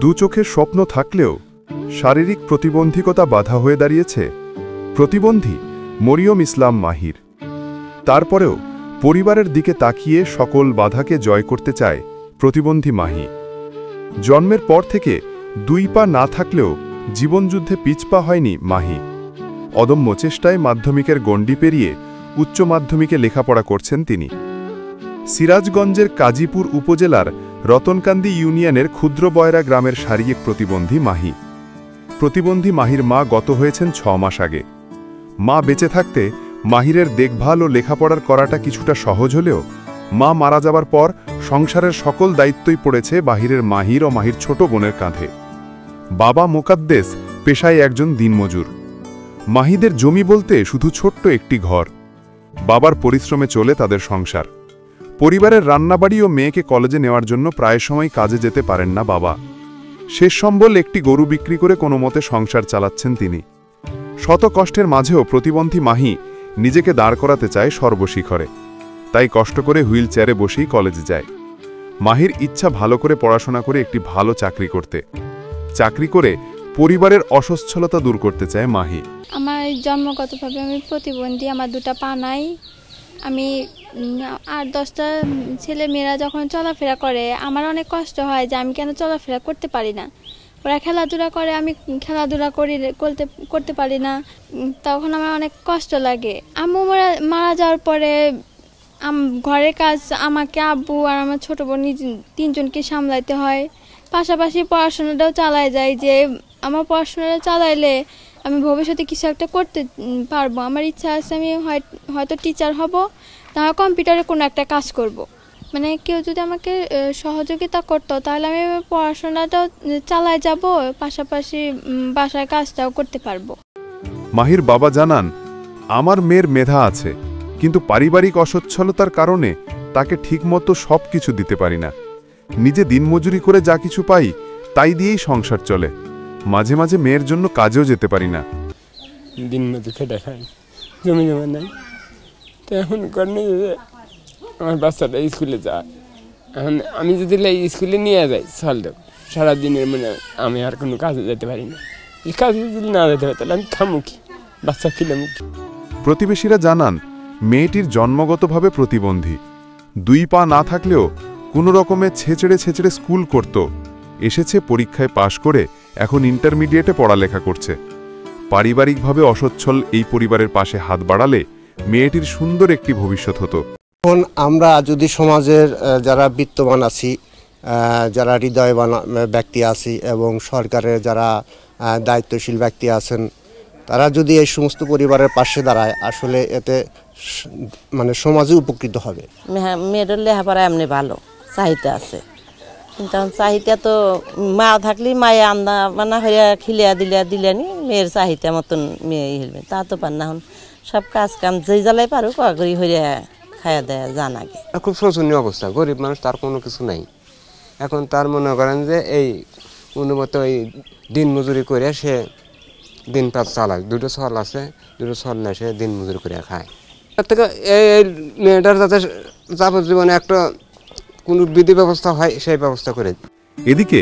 দু চোখের স্বপ্ন থাকলেও শারীরিক প্রতিবন্ধকতা বাধা হয়ে দাঁড়িয়েছে প্রতিবন্ধী মরিয়ম ইসলাম মাহির। তারপরেও পরিবারের দিকে তাকিয়ে সকল বাধাকে জয় করতে চায় প্রতিবন্ধী মাহি। জন্মের পর থেকে দুই পা না থাকলেও জীবনযুদ্ধে পিছপা হয়নি মাহি। অদম্য চেষ্টায় মাধ্যমিকের গণ্ডি পেরিয়ে উচ্চ মাধ্যমিকে লেখাপড়া করছেন তিনি। সিরাজগঞ্জের কাজীপুর উপজেলার রতনকান্দি ইউনিয়নের ক্ষুদ্র বয়রা গ্রামের শারীরিক প্রতিবন্ধী মাহি। প্রতিবন্ধী মাহির মা গত হয়েছেন 6 মাস আগে। মা বেঁচে থাকতে মাহিরের দেখভাল ও লেখাপড়ার করাটা কিছুটা সহজ হলেও মা মারা যাবার পর সংসারের সকল দায়িত্বই পড়েছে মাহির ও মাহির ছোট বোনের কাঁধে। বাবা মোকাদ্দেস পেশায় একজন দিনমজুর। মাহিদের জমি বলতে শুধু ছোট্ট একটি ঘর। বাবার পরিশ্রমে চলে তাদের সংসার। পরিবারের রান্নাবাড়ি ও মেয়েকে কলেজে নেওয়ার জন্য প্রায় সময় কাজে যেতে পারেন না বাবা। শেষ সম্বল একটি গরু বিক্রি করে কোনো মতে সংসার চালাচ্ছেন তিনি। শত কষ্টের মাঝেও প্রতিবন্ধী মাহি নিজেকে দাঁড় করাতে চায় সর্বশিখরে। তাই কষ্ট করে হুইল চেয়ারে বসেই কলেজে যায়। মাহির ইচ্ছা ভালো করে পড়াশোনা করে একটি ভালো চাকরি করতে। চাকরি করে পরিবারের অসচ্ছলতা দূর করতে চায় মাহি। আমার জন্মগতভাবে আমি প্রতিবন্ধী, আমার দুটা পা নাই। আমি 8-10টা ছেলে মেয়েরা যখন চলাফেরা করে আমার অনেক কষ্ট হয় যে আমি কেন চলাফেরা করতে পারি না। ওরা খেলাধুলা করে, আমি খেলাধুলা করতে পারি না, তখন আমার অনেক কষ্ট লাগে। আম্মু মারা যাওয়ার পরে ঘরের কাজ আমাকে, আব্বু আর আমার ছোট বোন 3জনকে সামলাইতে হয়। পাশাপাশি পড়াশোনাটাও চালায় যায় যে আমার পড়াশোনাটা চালাইলে আমি ভবিষ্যতে কিছু একটা করতে পারবো। আমার ইচ্ছা আছে আমি হয়তো টিচার হব, না কম্পিউটারে কোনো একটা কাজ করব। মানে কেউ যদি আমাকে সহযোগিতা করতো তাহলে আমি পড়াশোনাটাও চালায় যাব, পাশাপাশি বাসার কাজটাও করতে পারবো। মাহির বাবা জানান, আমার মেয়ের মেধা আছে, কিন্তু পারিবারিক অসচ্ছলতার কারণে তাকে ঠিকমতো সব কিছু দিতে পারি না। নিজে দিনমজুরি করে যা কিছু পাই তাই দিয়েই সংসার চলে। মাঝে মাঝে মেয়ের জন্য কাজেও যেতে পারি না। দিনমজুরি খেটে খাই, জমি জমা নাই। তো এখন কারণে আমার বাচ্চাটা স্কুলে যায়। এখন আমি যদি স্কুলে নিয়ে যাই সারাদিনের মানে আমি আর কোনো কাজে যেতে পারি না। এই কাজে যদি না যেতে পারি তাহলে আমি থামুকি, বাচ্চা খিলামুখী। প্রতিবেশীরা জানান, মেয়েটির জন্মগতভাবে প্রতিবন্ধী। 2 পা না থাকলেও কোনো রকমে ছেঁচড়ে স্কুল করত। এসেছে, পরীক্ষায় পাশ করে এখন ইন্টারমিডিয়েটে পড়ালেখা করছে। পারিবারিকভাবে অসচ্ছল এই পরিবারের পাশে হাত বাড়ালে মেয়েটির সুন্দর একটি ভবিষ্যৎ হতো। এখন আমরা যদি সমাজের যারা বিত্তবান আছি, যারা হৃদয়বান ব্যক্তি আছি এবং সরকারের যারা দায়িত্বশীল ব্যক্তি আছেন, তারা যদি এই সমস্ত পরিবারের পাশে দাঁড়ায়, আসলে এতে মানে সমাজে উপকৃত হবে। মেয়েদের লেখাপড়া এমনি ভালো চাহিদা আছে, কিন্তু চাহিদা তো মা থাকলে মায়ে আন্দা বানা হইয়া খিলিয়া দিলেনি মেয়ের চাহিদা মতন মেয়ে হেলবে, তা তো পার না। এখন সব কাজ কাম যে জ্বালাই পারো করি হইয়া খাইয়া দেয়া জান আগে। খুব শোচনীয় অবস্থা, গরিব মানুষ, তার কোনো কিছু নাই। এখন তার মনে করেন যে এই অনুমত এই দিন মজুরি করে সে দিন পাত চালায়। 2টো ছল আছে, 2টো ছল নেয়, সে দিন মজুরি করে খায়। তার থেকে এই মেয়েটার যাতে যাবজ্জীবনে একটা কোনো বিধি ব্যবস্থা হয় সেই ব্যবস্থা করে। এদিকে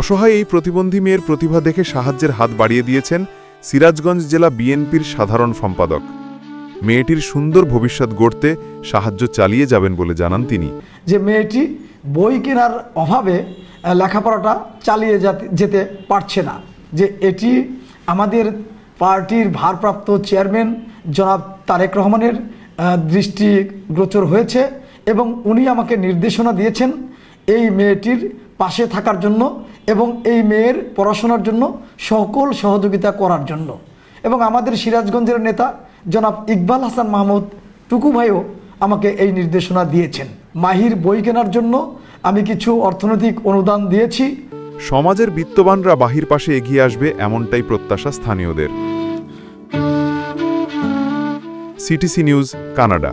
অসহায় এই প্রতিবন্ধী মেয়ের প্রতিভা দেখে সাহায্যের হাত বাড়িয়ে দিয়েছেন সিরাজগঞ্জ জেলা বিএনপির সাধারণ সম্পাদক। মেয়েটির সুন্দর ভবিষ্যৎ গড়তে সাহায্য চালিয়ে যাবেন বলে জানান তিনি। যে মেয়েটি বই কেনার অভাবে লেখাপড়াটা চালিয়ে যেতে পারছে না, যে এটি আমাদের পার্টির ভারপ্রাপ্ত চেয়ারম্যান জনাব তারেক রহমানের দৃষ্টিগোচর হয়েছে এবং উনি আমাকে নির্দেশনা দিয়েছেন এই মেয়েটির পাশে থাকার জন্য এবং এই মেয়ের পড়াশোনার জন্য সকল সহযোগিতা করার জন্য। এবং আমাদের সিরাজগঞ্জের নেতা জনাব ইকবাল হাসান মাহমুদ টুকু ভাইও আমাকে এই নির্দেশনা দিয়েছেন। মাহির বই কেনার জন্য আমি কিছু অর্থনৈতিক অনুদান দিয়েছি। সমাজের বিত্তবানরা মাহির পাশে এগিয়ে আসবে এমনটাই প্রত্যাশা স্থানীয়দের। CTC news, Canada.